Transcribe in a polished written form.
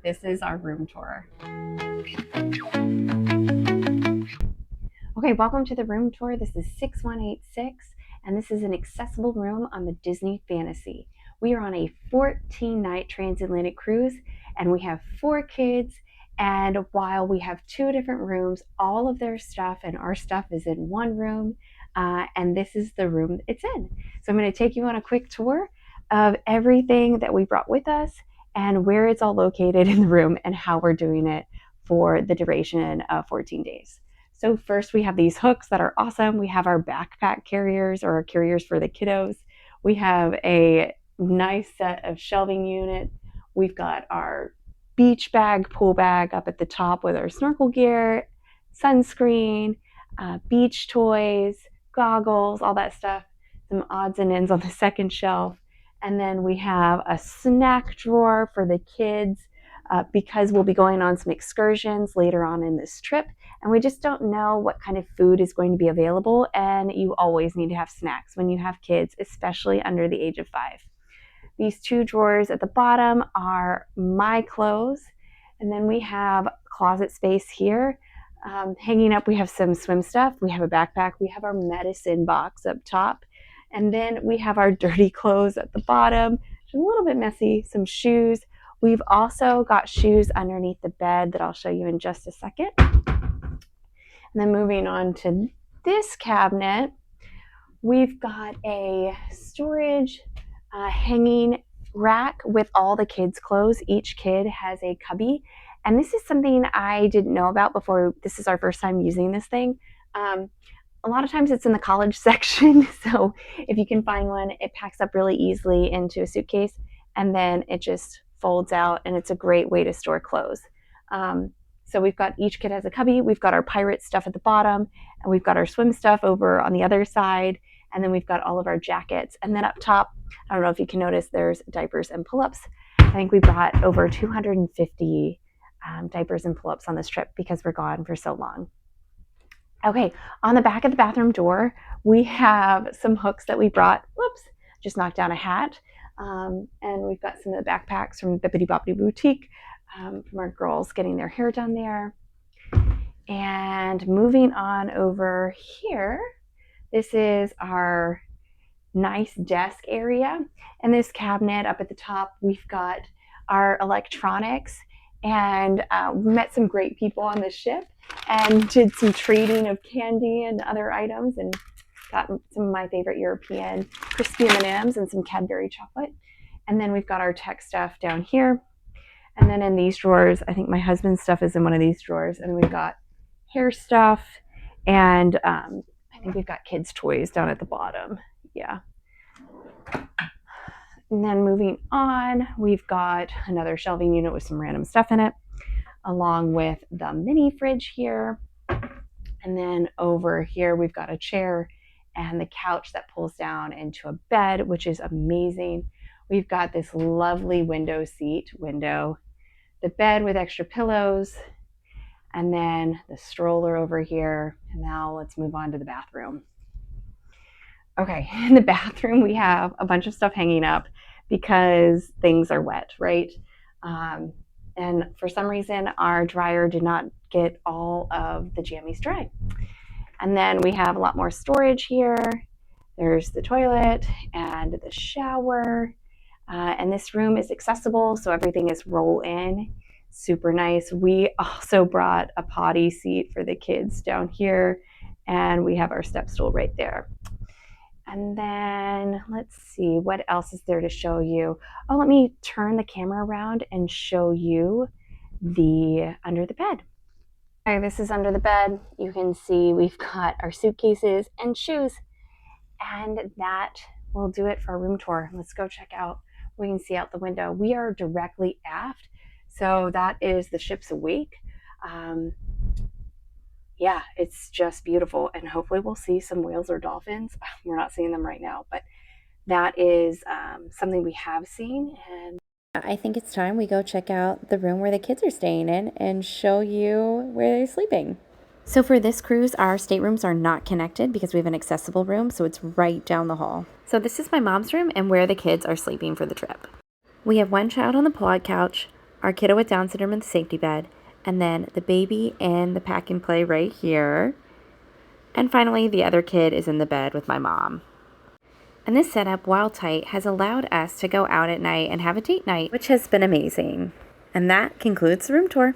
This is our room tour. Okay, welcome to the room tour. This is 6186, and this is an accessible room on the Disney Fantasy. We are on a 14-night transatlantic cruise, and we have 4 kids. And while we have 2 different rooms, all of their stuff and our stuff is in one room, and this is the room it's in. So I'm going to take you on a quick tour of everything that we brought with us and where it's all located in the room and how we're doing it for the duration of 14 days. So first we have these hooks that are awesome. We have our backpack carriers, or our carriers for the kiddos. We have a nice set of shelving unit. We've got our beach bag, pool bag up at the top with our snorkel gear, sunscreen, beach toys, goggles, all that stuff. Some odds and ends on the second shelf. And then we have a snack drawer for the kids because we'll be going on some excursions later on in this trip. And we just don't know what kind of food is going to be available. And you always need to have snacks when you have kids, especially under the age of 5. These 2 drawers at the bottom are my clothes. And then we have closet space here. Hanging up, we have some swim stuff. We have a backpack. We have our medicine box up top. And then we have our dirty clothes at the bottom. It's a little bit messy, some shoes. We've also got shoes underneath the bed that I'll show you in just a second. And then moving on to this cabinet, we've got a storage hanging rack with all the kids' clothes. Each kid has a cubby. And this is something I didn't know about before. This is our first time using this thing. A lot of times it's in the college section, so if you can find one, it packs up really easily into a suitcase, and then it just folds out, and it's a great way to store clothes. So we've got, each kid has a cubby. We've got our pirate stuff at the bottom, and we've got our swim stuff over on the other side, and then we've got all of our jackets. And then up top, I don't know if you can notice, there's diapers and pull-ups. I think we brought over 250 diapers and pull-ups on this trip because we're gone for so long. Okay, on the back of the bathroom door, we have some hooks that we brought. Whoops, just knocked down a hat. And we've got some of the backpacks from Bippity Boppity Boutique, from our girls getting their hair done there. And moving on over here, this is our nice desk area. And this cabinet up at the top, we've got our electronics. And we met some great people on the ship and did some trading of candy and other items, and got some of my favorite European crispy M&Ms and some Cadbury chocolate. And then we've got our tech stuff down here. And then in these drawers, I think my husband's stuff is in one of these drawers. And we've got hair stuff, and I think we've got kids' toys down at the bottom. Yeah. And then moving on, we've got another shelving unit with some random stuff in it, along with the mini fridge here. And then over here, we've got a chair and the couch that pulls down into a bed, which is amazing. We've got this lovely window seat, the bed with extra pillows, and then the stroller over here. And now let's move on to the bathroom. Okay, in the bathroom, we have a bunch of stuff hanging up because things are wet, right? And for some reason, our dryer did not get all of the jammies dry. And then we have a lot more storage here. There's the toilet and the shower. And this room is accessible, so everything is roll in. Super nice. We also brought a potty seat for the kids down here, and we have our step stool right there. And then let's see, what else is there to show you? Oh, let me turn the camera around and show you the under the bed. Okay, this is under the bed. You can see we've got our suitcases and shoes, and that will do it for our room tour. Let's go check out what we can see out the window. We are directly aft, so that is the ship's wake. Yeah, it's just beautiful, and hopefully we'll see some whales or dolphins. We're not seeing them right now, but that is something we have seen. And I think it's time we go check out the room where the kids are staying in and show you where they're sleeping. So for this cruise, our staterooms are not connected because we have an accessible room, so it's right down the hall. So this is my mom's room and where the kids are sleeping for the trip. We have one child on the pull-out couch, our kiddo with Down syndrome in the safety bed, and then the baby in the pack and play right here. And finally, the other kid is in the bed with my mom. And this setup, while tight, has allowed us to go out at night and have a date night, which has been amazing. And that concludes the room tour.